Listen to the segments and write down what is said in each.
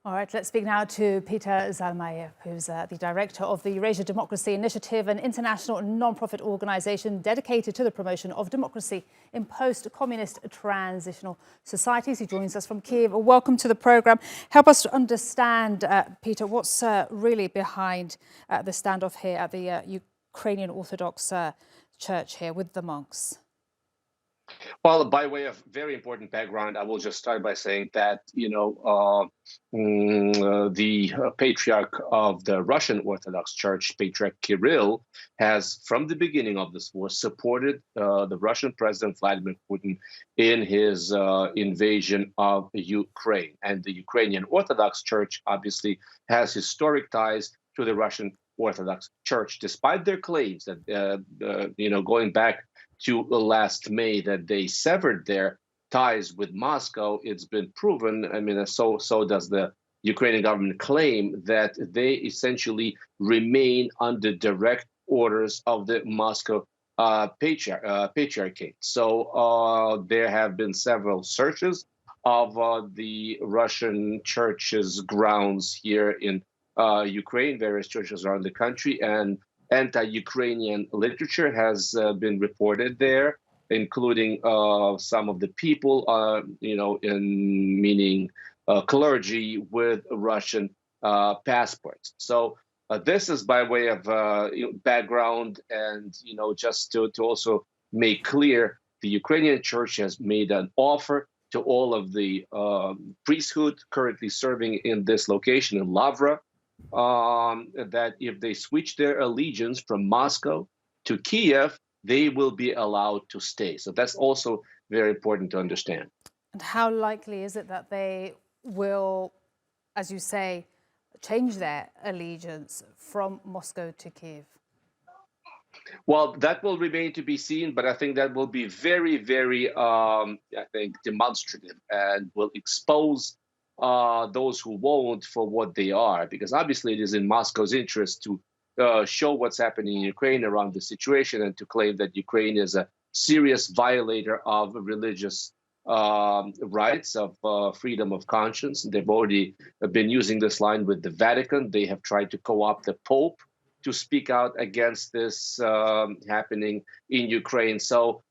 All right, let's speak now to Peter Zalmayev, who's the director of the Eurasia Democracy Initiative, an international non-profit organization dedicated to the promotion of democracy in post-communist transitional societies. He joins us from Kiev. Welcome to the program. Help us to understand, Peter, what's really behind the standoff here at the Ukrainian Orthodox Church here with the monks. Well, by way of very important background, I will just start by saying that, the patriarch of the Russian Orthodox Church, Patriarch Kirill, has, from the beginning of this war, supported the Russian President Vladimir Putin in his invasion of Ukraine. And the Ukrainian Orthodox Church obviously has historic ties to the Russian Orthodox Church, despite their claims that, going back to last May, that they severed their ties with Moscow. It's been proven, so does the Ukrainian government claim, that they essentially remain under direct orders of the Moscow patriarchate. So there have been several searches of the Russian church's grounds here in Ukraine, various churches around the country, and anti-Ukrainian literature has been reported there, including some of the people, meaning clergy with Russian passports. So this is by way of background, and just to also make clear, the Ukrainian church has made an offer to all of the priesthood currently serving in this location in Lavra, that if they switch their allegiance from Moscow to Kiev, they will be allowed to stay. So that's also very important to understand. And how likely is it that they will, as you say, change their allegiance from Moscow to Kiev? Well, that will remain to be seen, but I think that will be very, very, demonstrative, and will expose those who won't for what they are, because obviously it is in Moscow's interest to show what's happening in Ukraine around the situation, and to claim that Ukraine is a serious violator of religious rights, of freedom of conscience. They've already been using this line with the Vatican. They have tried to co-opt the Pope to speak out against this happening in Ukraine. So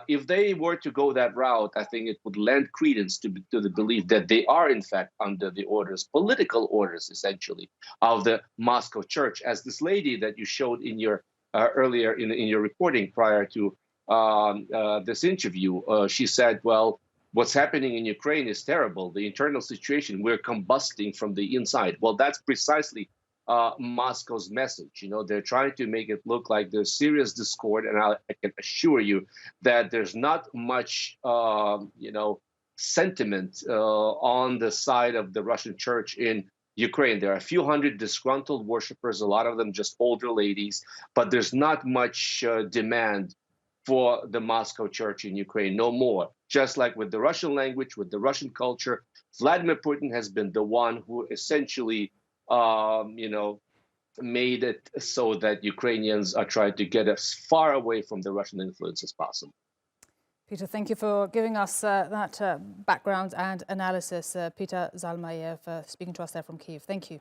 if they were to go that route, I think it would lend credence to the belief that they are, in fact, under the orders, political orders, essentially, of the Moscow Church. As this lady that you showed in your earlier in your reporting prior to this interview, she said, well, what's happening in Ukraine is terrible. The internal situation, we're combusting from the inside. Well, that's precisely Moscow's message. They're trying to make it look like there's serious discord, and I can assure you that there's not much sentiment on the side of the Russian church in Ukraine. There are a few hundred disgruntled worshipers, a lot of them just older ladies, but there's not much demand for the Moscow church in Ukraine, no more. Just like with the Russian language, with the Russian culture, Vladimir Putin has been the one who essentially made it so that Ukrainians are trying to get as far away from the Russian influence as possible. Peter, thank you for giving us that background and analysis. Peter Zalmayev speaking to us there from Kyiv. Thank you.